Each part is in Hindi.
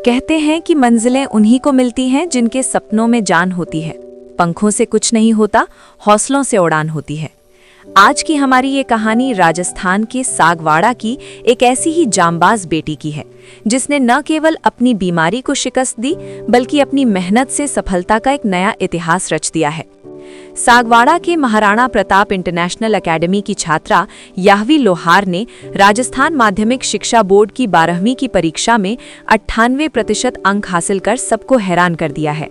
कहते हैं कि मंजिलें उन्हीं को मिलती हैं जिनके सपनों में जान होती है। पंखों से कुछ नहीं होता, हौसलों से उड़ान होती है। आज की हमारी ये कहानी राजस्थान के सागवाड़ा की एक ऐसी ही जांबाज बेटी की है, जिसने न केवल अपनी बीमारी को शिकस्त दी, बल्कि अपनी मेहनत से सफलता का एक नया इतिहास रच दिया है। सागवाड़ा के महाराणा प्रताप इंटरनेशनल एकेडमी की छात्रा याहवी लोहार ने राजस्थान माध्यमिक शिक्षा बोर्ड की 12वीं की परीक्षा में 98% अंक हासिल कर सबको हैरान कर दिया है।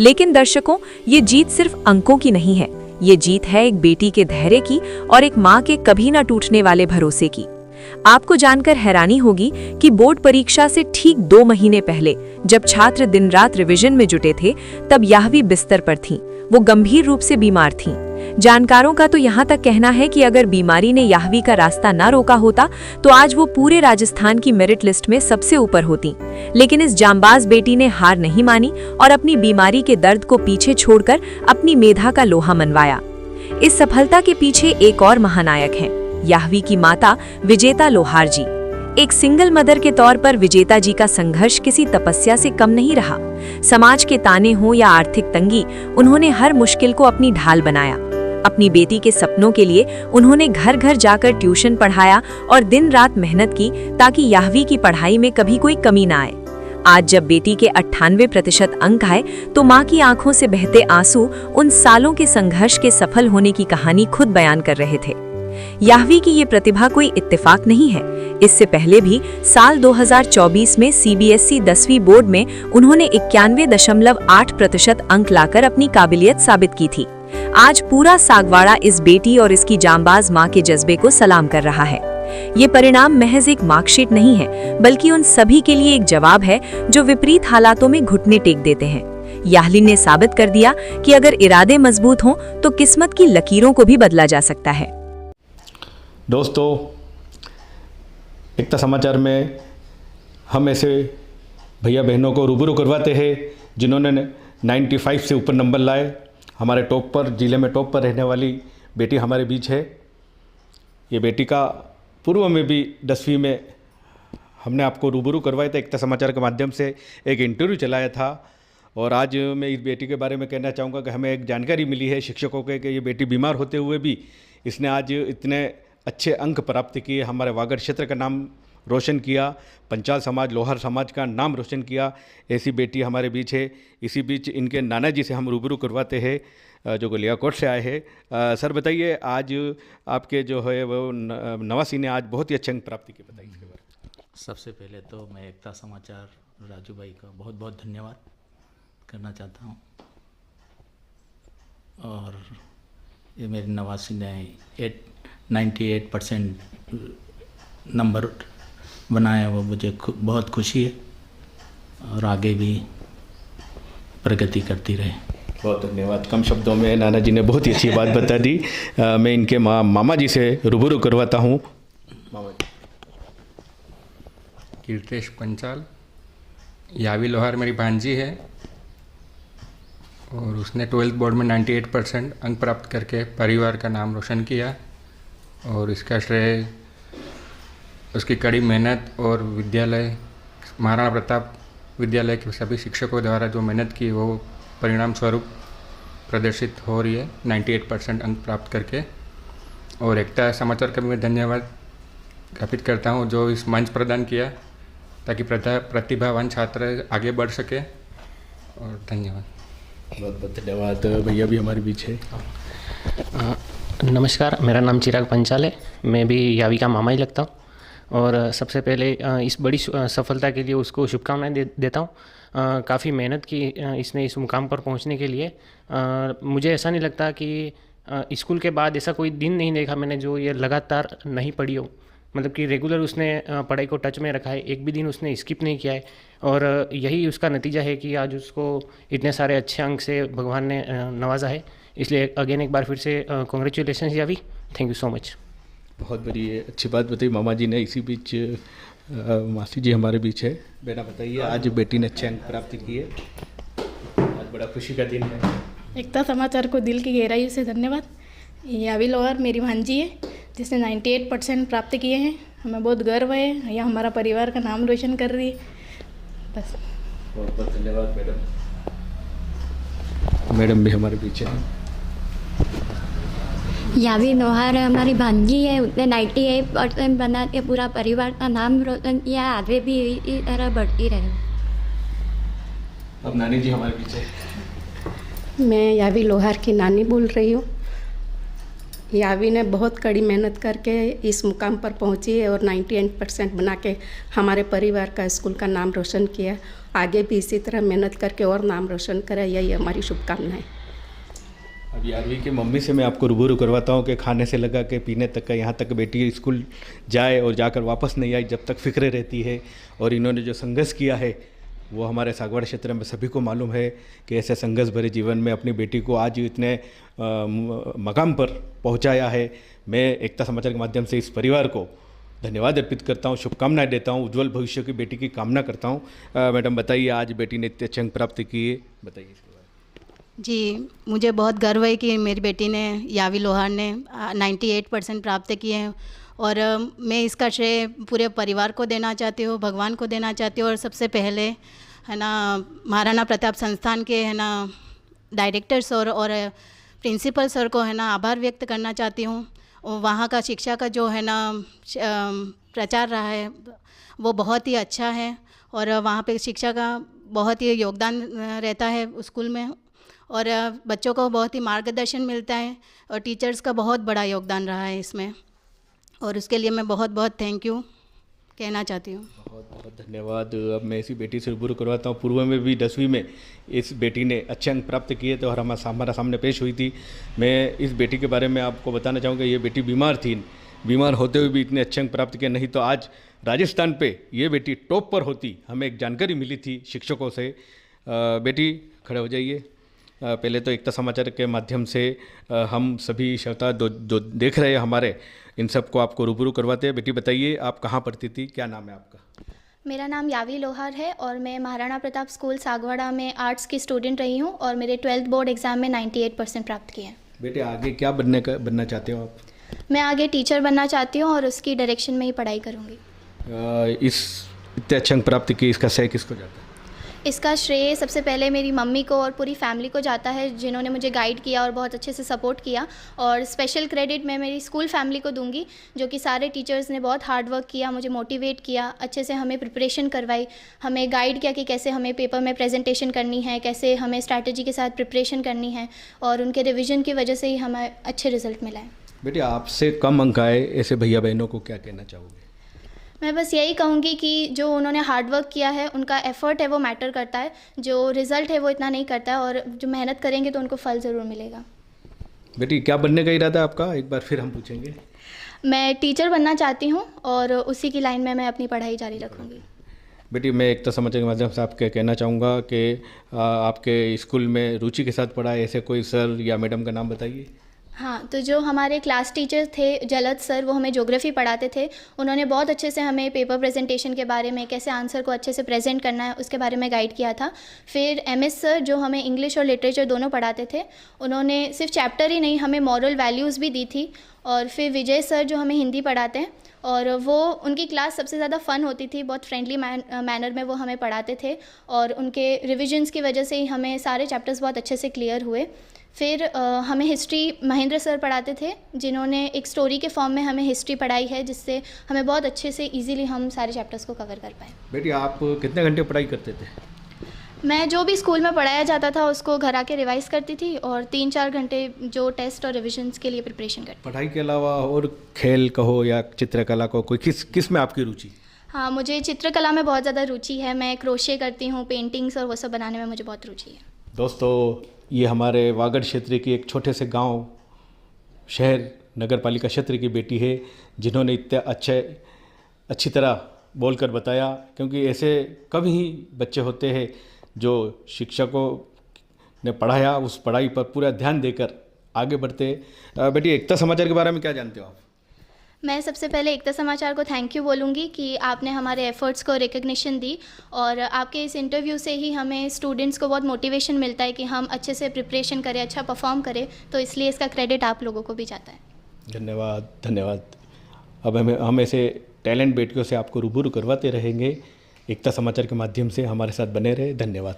लेकिन दर्शकों, ये जीत सिर्फ अंकों की नहीं है, ये जीत है एक बेटी के धैर्य की और एक माँ के कभी न टूटने वाले भरोसे की। आपको जानकर हैरानी होगी कि बोर्ड परीक्षा से ठीक 2 महीने पहले, जब छात्र दिन रात रिवीजन में जुटे थे, तब याहवी बिस्तर पर थीं। वो गंभीर रूप से बीमार थीं। जानकारों का तो यहाँ तक कहना है कि अगर बीमारी ने याहवी का रास्ता न रोका होता, तो आज वो पूरे राजस्थान की मेरिट लिस्ट में सबसे ऊपर होती। लेकिन इस जांबाज बेटी ने हार नहीं मानी और अपनी बीमारी के दर्द को पीछे छोड़कर अपनी मेधा का लोहा मनवाया। इस सफलता के पीछे एक और महानायक हैं, याहवी की माता विजेता लोहार जी। एक सिंगल मदर के तौर पर विजेता जी का संघर्ष किसी तपस्या से कम नहीं रहा। समाज के ताने हों या आर्थिक तंगी, उन्होंने हर मुश्किल को अपनी ढाल बनाया। अपनी बेटी के सपनों के लिए उन्होंने घर घर जाकर ट्यूशन पढ़ाया और दिन रात मेहनत की, ताकि याहवी की पढ़ाई में कभी कोई कमी ना आए। आज जब बेटी के 98% अंक आए, तो माँ की आंखों से बहते आंसू उन सालों के संघर्ष के सफल होने की कहानी खुद बयान कर रहे थे। याहवी की ये प्रतिभा कोई इत्तेफाक नहीं है। इससे पहले भी साल 2024 में सीबीएसई 10वीं बोर्ड में उन्होंने 91.8% अंक लाकर अपनी काबिलियत साबित की थी। आज पूरा सागवाड़ा इस बेटी और इसकी जांबाज मां के जज्बे को सलाम कर रहा है। ये परिणाम महज एक मार्कशीट नहीं है, बल्कि उन सभी के लिए एक जवाब है जो विपरीत हालातों में घुटने टेक देते हैं। याहवी ने साबित कर दिया कि अगर इरादे मजबूत हों, तो किस्मत की लकीरों को भी बदला जा सकता है। दोस्तों, एकता समाचार में हम ऐसे भैया बहनों को रूबरू करवाते हैं जिन्होंने 95 से ऊपर नंबर लाए। हमारे टॉप पर, जिले में टॉप पर रहने वाली बेटी हमारे बीच है। ये बेटी का पूर्व में भी 10वीं में हमने आपको रूबरू करवाया था, एकता समाचार के माध्यम से एक इंटरव्यू चलाया था। और आज मैं इस बेटी के बारे में कहना चाहूँगा कि हमें एक जानकारी मिली है शिक्षकों के कि ये बेटी बीमार होते हुए भी इसने आज इतने अच्छे अंक प्राप्त किए, हमारे वागड़ क्षेत्र का नाम रोशन किया, पंचाल समाज, लोहार समाज का नाम रोशन किया। ऐसी बेटी हमारे बीच है। इसी बीच इनके नाना जी से हम रूबरू करवाते हैं, जो गलियाकोट से आए हैं। सर बताइए, आज आपके जो है वो नवासी ने आज बहुत ही अच्छे अंक प्राप्ति की, बताइए इसके बारे में। सबसे पहले तो मैं एकता समाचार राजू भाई का बहुत बहुत धन्यवाद करना चाहता हूँ। और ये मेरे नवासी ने 98% नंबर बनाया, वो मुझे बहुत खुशी है और आगे भी प्रगति करती रहे। बहुत धन्यवाद। कम शब्दों में नाना जी ने बहुत ही अच्छी बात बता दी। मैं इनके मामा जी से रूबरू करवाता हूँ। मामा जी। कीर्तेश पंचाल। याहवी लोहार मेरी भांजी है और उसने 12th बोर्ड में 98% अंक प्राप्त करके परिवार का नाम रोशन किया। और इसका श्रेय उसकी कड़ी मेहनत और विद्यालय, महाराणा प्रताप विद्यालय के सभी शिक्षकों द्वारा जो मेहनत की, वो परिणाम स्वरूप प्रदर्शित हो रही है 98% अंक प्राप्त करके। और एकता समाचार का भी मैं धन्यवाद ज्ञापित करता हूँ जो इस मंच प्रदान किया, ताकि प्रतिभावान छात्र आगे बढ़ सके। और धन्यवाद। बहुत बहुत धन्यवाद। भैया भी हमारे बीच है। नमस्कार, मेरा नाम चिराग पंचाल है। मैं भी याहवी का मामा ही लगता हूँ। और सबसे पहले इस बड़ी सफलता के लिए उसको शुभकामनाएं देता हूँ। काफ़ी मेहनत की इसने इस मुकाम पर पहुँचने के लिए। मुझे ऐसा नहीं लगता कि स्कूल के बाद ऐसा कोई दिन नहीं देखा मैंने जो ये लगातार नहीं पढ़ी हो। मतलब कि रेगुलर उसने पढ़ाई को टच में रखा है, एक भी दिन उसने स्किप नहीं किया है। और यही उसका नतीजा है कि आज उसको इतने सारे अच्छे अंक से भगवान ने नवाजा है। इसलिए अगेन एक बार फिर से congratulation Yahvi, thank you so much. बहुत बड़ी अच्छी बात बताई मामा जी ने। इसी बीच मासी जी हमारे बीच है। बेटा बताइए, आज बेटी ने अच्छे अंक प्राप्त किए, आज बड़ा खुशी का दिन है। एकता समाचार को दिल की गहराई से धन्यवाद। याहवी लोहार मेरी भांजी है जिसने 98% प्राप्त किए हैं। हमें बहुत गर्व है, यह हमारा परिवार का नाम रोशन कर रही है। बस। बहुत बहुत धन्यवाद मैडम। मैडम भी हमारे पीछे हैं। यावी लोहार हमारी भांजी है, उसने 98% बना के पूरा परिवार का नाम रोशन किया, आगे भी इसी तरह बढ़ती रहे। अब नानी जी हमारे पीछे। मैं यावी लोहार की नानी बोल रही हूँ। यावी ने बहुत कड़ी मेहनत करके इस मुकाम पर पहुँची है और 98% बना के हमारे परिवार का, स्कूल का नाम रोशन किया। आगे भी इसी तरह मेहनत करके और नाम रोशन करे, यही हमारी शुभकामनाएं। अब यारवी की मम्मी से मैं आपको रूबरू करवाता हूँ कि खाने से लगा के पीने तक का, यहाँ तक बेटी स्कूल जाए और जाकर वापस नहीं आई जब तक फिक्र रहती है। और इन्होंने जो संघर्ष किया है वो हमारे सागवाड़ा क्षेत्र में सभी को मालूम है कि ऐसे संघर्ष भरे जीवन में अपनी बेटी को आज इतने मकाम पर पहुँचाया है। मैं एकता समाचार के माध्यम से इस परिवार को धन्यवाद अर्पित करता हूँ, शुभकामनाएं देता हूँ, उज्जवल भविष्य की बेटी की कामना करता हूँ। मैडम बताइए, आज बेटी ने इतने अच्छे अंक प्राप्त किए, बताइए इसके बारे में। जी, मुझे बहुत गर्व है कि मेरी बेटी ने, यावी लोहार ने 98% प्राप्त किए हैं और मैं इसका श्रेय पूरे परिवार को देना चाहती हूँ, भगवान को देना चाहती हूँ। और सबसे पहले है ना महाराणा प्रताप संस्थान के है ना डायरेक्टर्स और प्रिंसिपल सर को है ना आभार व्यक्त करना चाहती हूँ। और वहाँ का शिक्षा का जो है ना प्रचार रहा है वो बहुत ही अच्छा है और वहाँ पे शिक्षा का बहुत ही योगदान रहता है स्कूल में और बच्चों को बहुत ही मार्गदर्शन मिलता है और टीचर्स का बहुत बड़ा योगदान रहा है इसमें और उसके लिए मैं बहुत बहुत थैंक यू कहना चाहती हूँ। बहुत बहुत धन्यवाद। अब मैं इसी बेटी से रूबरू करवाता हूँ। पूर्व में भी 10वीं में इस बेटी ने अच्छे अंक प्राप्त किए थे और हमारा सामने पेश हुई थी। मैं इस बेटी के बारे में आपको बताना चाहूँगा, ये बेटी बीमार थी, बीमार होते हुए भी इतने अच्छे अंक प्राप्त किए, नहीं तो आज राजस्थान पे ये बेटी टॉप पर होती। हमें एक जानकारी मिली थी शिक्षकों से। बेटी खड़े हो जाइए। पहले तो एकता समाचार के माध्यम से हम सभी श्रोता जो देख रहे हैं हमारे, इन सबको आपको रूबरू करवाते हैं। बेटी बताइए, आप कहाँ पढ़ती थी, क्या नाम है आपका? मेरा नाम यावी लोहार है और मैं महाराणा प्रताप स्कूल सागवाड़ा में आर्ट्स की स्टूडेंट रही हूँ और मेरे 12th बोर्ड एग्ज़ाम में 98% प्राप्त किए हैं। बेटे आगे क्या बनना चाहते हो आप? मैं आगे टीचर बनना चाहती हूँ और उसकी डायरेक्शन में ही पढ़ाई करूँगी। इस इतने अच्छे अंक प्राप्त किए, इसका श्रेय किसको जाता है? इसका श्रेय सबसे पहले मेरी मम्मी को और पूरी फैमिली को जाता है, जिन्होंने मुझे गाइड किया और बहुत अच्छे से सपोर्ट किया। और स्पेशल क्रेडिट मैं मेरी स्कूल फैमिली को दूंगी, जो कि सारे टीचर्स ने बहुत हार्ड वर्क किया, मुझे मोटिवेट किया, अच्छे से हमें प्रिपरेशन करवाई, हमें गाइड किया कि कैसे हमें पेपर में प्रेजेंटेशन करनी है, कैसे हमें स्ट्रैटेजी के साथ प्रिपरेशन करनी है और उनके रिविज़न की वजह से ही हमें अच्छे रिजल्ट मिला है। बेटे आपसे कम अंक आए, ऐसे भैया बहनों को क्या कहना चाहोगे? मैं बस यही कहूँगी कि जो उन्होंने हार्ड वर्क किया है, उनका एफर्ट है वो मैटर करता है, जो रिज़ल्ट है वो इतना नहीं करता है और जो मेहनत करेंगे तो उनको फल ज़रूर मिलेगा। बेटी क्या बनने का इरादा है आपका, एक बार फिर हम पूछेंगे। मैं टीचर बनना चाहती हूँ और उसी की लाइन में मैं अपनी पढ़ाई जारी रखूँगी। बेटी मैं एकता समाचार के माध्यम से आपके कहना चाहूँगा कि आपके स्कूल में रुचि के साथ पढ़ा, ऐसे कोई सर या मैडम का नाम बताइए। हाँ, तो जो हमारे क्लास टीचर थे जलद सर, वो हमें ज्योग्राफी पढ़ाते थे। उन्होंने बहुत अच्छे से हमें पेपर प्रेजेंटेशन के बारे में, कैसे आंसर को अच्छे से प्रेजेंट करना है, उसके बारे में गाइड किया था। फिर एमएस सर जो हमें इंग्लिश और लिटरेचर दोनों पढ़ाते थे, उन्होंने सिर्फ चैप्टर ही नहीं हमें मॉरल वैल्यूज़ भी दी थी। और फिर विजय सर जो हमें हिंदी पढ़ाते हैं और वो उनकी क्लास सबसे ज़्यादा फ़न होती थी, बहुत फ्रेंडली मैनर में वो हमें पढ़ाते थे और उनके रिविजन्स की वजह से ही हमें सारे चैप्टर्स बहुत अच्छे से क्लियर हुए। फिर हमें हिस्ट्री महेंद्र सर पढ़ाते थे, जिन्होंने एक स्टोरी के फॉर्म में हमें हिस्ट्री पढ़ाई है, जिससे हमें बहुत अच्छे से इजीली हम सारे चैप्टर्स को कवर कर पाए। बेटी आप कितने घंटे पढ़ाई करते थे? मैं जो भी स्कूल में पढ़ाया जाता था उसको घर आके रिवाइज़ करती थी और 3-4 घंटे जो टेस्ट और रिविजन्स के लिए प्रिपरेशन करती। पढ़ाई के अलावा और खेल कहो या चित्रकला को, कोई किस में आपकी रुचि? हाँ, मुझे चित्रकला में बहुत ज़्यादा रुचि है। मैं क्रोशे करती हूँ, पेंटिंग्स और वो सब बनाने में मुझे बहुत रुचि है। दोस्तों ये हमारे वागड़ क्षेत्र की एक छोटे से गांव, शहर, नगर पालिका क्षेत्र की बेटी है, जिन्होंने इतने अच्छी तरह बोलकर बताया, क्योंकि ऐसे कभी ही बच्चे होते हैं जो शिक्षकों ने पढ़ाया उस पढ़ाई पर पूरा ध्यान देकर आगे बढ़ते। बेटी एकता समाचार के बारे में क्या जानते हो आप? मैं सबसे पहले एकता समाचार को थैंक यू बोलूँगी कि आपने हमारे एफ़र्ट्स को रिकग्निशन दी और आपके इस इंटरव्यू से ही हमें स्टूडेंट्स को बहुत मोटिवेशन मिलता है कि हम अच्छे से प्रिपरेशन करें, अच्छा परफॉर्म करें, तो इसलिए इसका क्रेडिट आप लोगों को भी जाता है। धन्यवाद। अब हम ऐसे टैलेंट बेटियों से आपको रूबरू करवाते रहेंगे। एकता समाचार के माध्यम से हमारे साथ बने रहे। धन्यवाद।